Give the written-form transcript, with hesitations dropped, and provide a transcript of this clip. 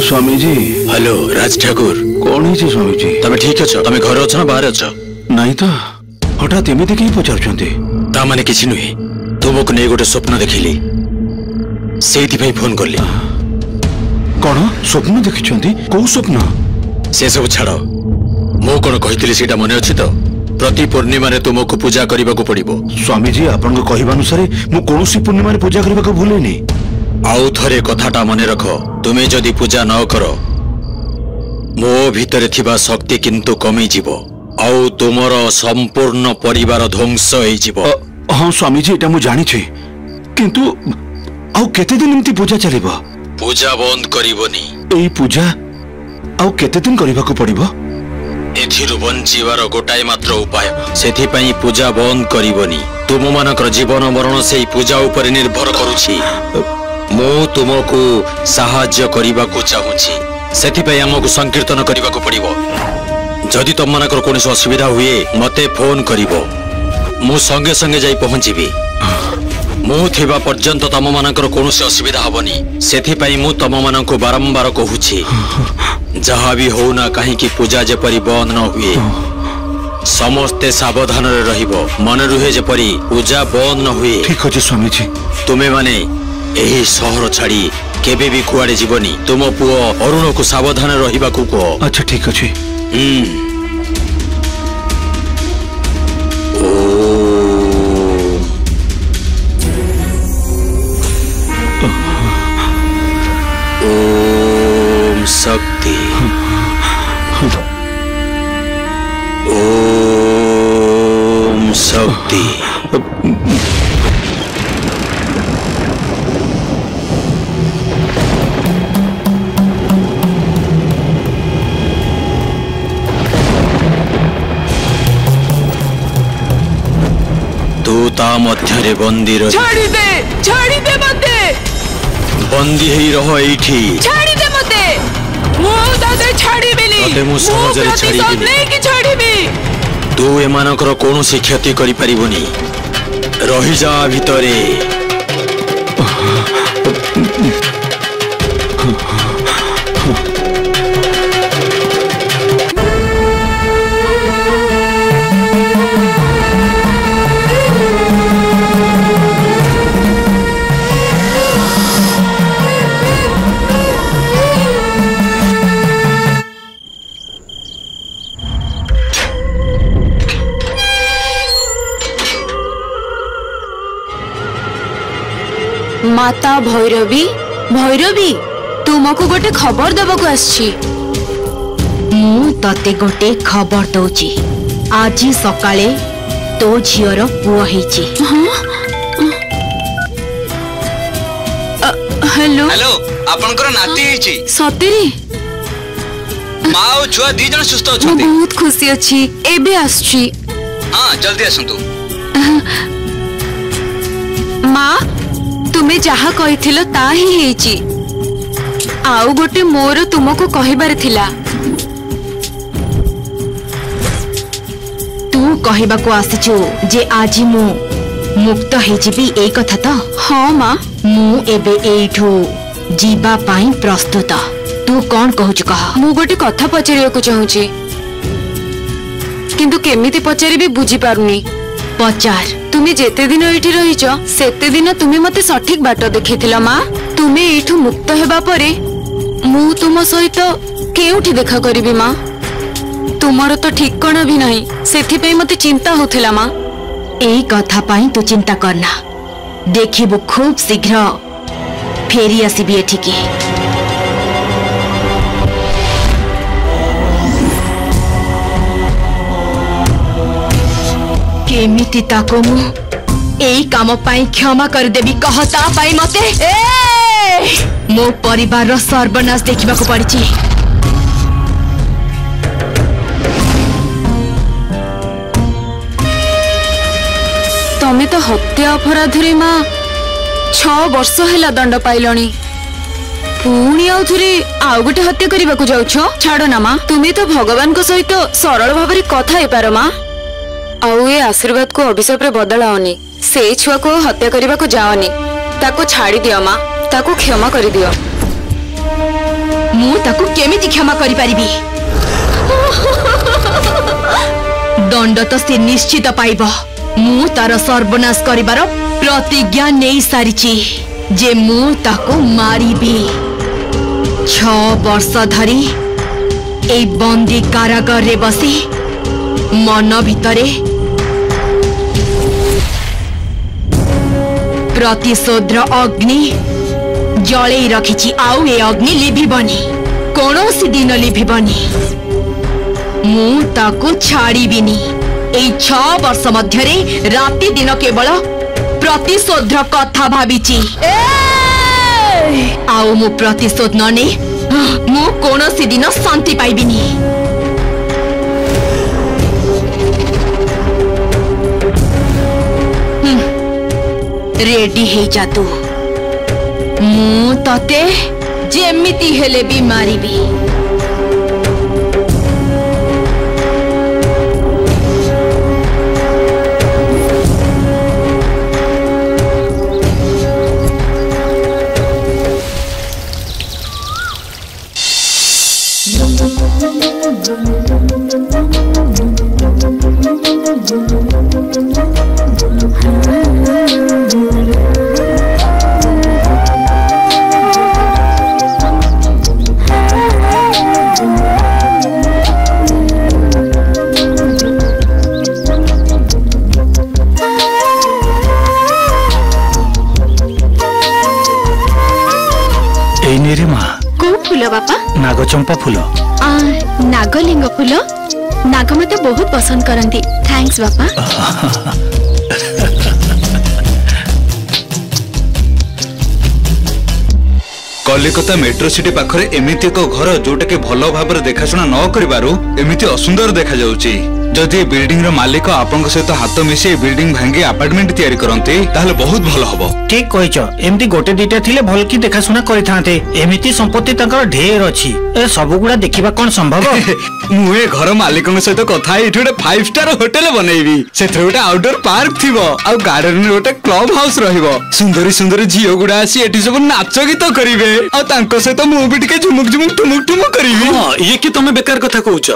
Swami ji. Hello Raj Thakur. कौन है स्वामी जी? तमें ठीक अच्छ? तमें घर अच्छ ना बाहर अच्छ? नहीं तो हठात एमती कहीं पचार माने किसी नुहे तुमको नहीं गोटे स्वप्न देखिली से फोन कली। कौन स्वप्न देखी? कौ स्वप्न? से सब छाड़ मु कौन कही से मन अच्छी तो प्रति पूर्णिमा तुमको पूजा करने को पड़ो। स्वामी जी आपण कहवानुसार मुझे पूर्णिमा पूजा करने को भूलेनी। आउ थरे कथाटा मन रख तुम्हें जदि पूजा न कर मो भितर थिबा शक्ति किंतु कमी जीवो आउ तुमर संपूर्ण परिवार ध्वंस हो। हाँ स्वामी जी एटा मु जानी छी किंतु आउ केते दिन एमती पूजा चलिबो? पूजा बंद करिवोनी। एई पूजा आउ केते दिन करबा को पड़िबो? एथिरु बंचिवार गोटाई मात्र उपाय सेथि पई पूजा बंद करिवोनी। तुम मानकर जीवन मरण से पूजा ऊपर निर्भर करूछि। मु तुमको साहाय्य करने को चाहूँगी से आमको संकीर्तन करने को पड़ो। जदि तुम मानकर कौन असुविधा हुए मते फोन करिवो मु संगे संगे जाई पहुँचीबी। मु थिबा पर्यंत तुम मानकर कौन असुविधा हबनी से मु तुम मानक बारंबार कहूछि जहाँ भी हो ना कहीं पूजा जेपरी बंद न हुए समस्ते सावधान रहिबो। मन रुहे जेपरी पूजा बंद न हुए। ठीक अछि स्वामी जी। तुमे माने एही सहर छाड़ी केबे भी कुआड़े जीवनी। तुम पुओ अरुण को सावधान रहिबा को कहो। अच्छा ठीक अछि। ओम शक्ति ओम शक्ति। मध्य बंदी छाड़ी दे मते बंदी ही रहो एठी। छाड़ी दे मते मु दादे छाड़ी बेली तते मु सहजरे छाड़ी बेली नहीं कि छाड़ी बे। तू एमानकर कोनोसी क्षति करि परिबोनी रही जा भितरे। माता भैरवी भैरवी तुमको गोटे खबर देवाक आछि। मु तते गोटे खबर दउची आज सकाळे तो झियर पुओ हेची। हेलो हेलो आपनकर नाती हेची सतेरी माँ और छुआ दी जन सुस्थ अछंती। बहुत खुशी अछि एबे आछि। हां जल्दी आसंतु। माँ तुम्हें जहा कहिथिलो ता ही हेची। आउ गोटे मोर तुमको कहिबार थिला। तू कहबा को आसीछु जे आज मु मुक्त हेजिबी ए कथा तो? हाँ माँ मु एबे एठू जीवा पाई प्रस्तुत। तू कौन कहूछु कह? मु गोटे कथा पचारिया को चाहूची किंतु केमिति पचारिबी बुझी पारुनी। पचार। तुम्हें जेते दिन एठी रहिच सेते दिन तुम्हें मते सठिक बाट देखैथिला माँ। तुम्हें एठू मुक्त हेबा परे मु तुम सहित केउठी देखा करिबी माँ? तुमर तो ठिकाना भी नहीं सेथि पे मते चिंता होथिला माँ। एई कथा पाई तू चिंता करना देखिबु खूब शीघ्र फेरी आसीबी एठिके। केमिति ताको मु एई काम पाई क्षमा कर देबी कहता पाई मते। मो परिवार रो सर्वनाश देखिबा को पड़िची। तमे तो हत्या अपराध रे माँ 6 वर्ष हैला दंड पाइलणी पुणी आउ थरे आउ गोटे हत्या करने को जाउछ छाड़ ना माँ तुम्हें तो भगवान को सहित सरल भाव में कथा हे पार माँ आउ ए आशीर्वाद को अभिशाप रे बदलाओनी से छुआ को हत्या करने को जाओनी ताको छाड़ी दियो माँ ताको क्षमा कर दियो मु ताको केमिति क्षमा करि परिबी दंड तो से निश्चित पाइब मु तार सर्वनाश करिबार प्रतिज्ञा नहीं सारिची जे मु ताको मारिबी 6 वर्ष धरी ए बंदी कारागार रे बसी मन भितरे प्रतिशोधर अग्नि जलई रखिची आउ ए अग्नि लिभिबनी कोनोसी दिन लिभिबनी मु ताको छाड़ीबिनी ए 6 वर्ष मध्यरे राति दिन केवल प्रतिशोधर कथा भाबिची आउ मु प्रतिशोध नने मु कोनोसी दिन शांति पाइबिनी रेडी हे जा तू मु तते जेमिति हेले भी मारिबी नागचंपा फूल नागलिंग फूल नाग मते बहुत पसंद करंती थैंक्स बापा कलिकता मेट्रो सिटी पाखरे एमिति एक घर जोटा के भलो भाबरे देखाशुना न करिबारु एमिति असुंदर देखा जाउची जदि बिल्डिंग रो मालिक आपन सहित हाथ मिसे बिल्डिंग भांगी अपार्टमेंट तैयारी करंते ताहले बहुत भलो हबो ठीक कहिछ एमिति गोटे दिटा थिले भल की देखाशुना करिथांते एमिति संपत्ति तंकर ढेर अछि ए सब गुडा देखिबा कोन संभव मुए घर मालिक सहित कथा एठी गोटे 5 स्टार होटल बनैबी सेथरे गोटे आउटडोर पार्क थिबो आ गार्डन रे गोटे क्लब हाउस रहिबो सुंदरी सुंदरी झियो गुडा आसी एठी सब नाच गीत करिवे आ तांको सहित मु भी टिके झुमुक झुमुक ठुमुक ठुमुक करिवी हां ये कि तमे बेकार कथा कहउछ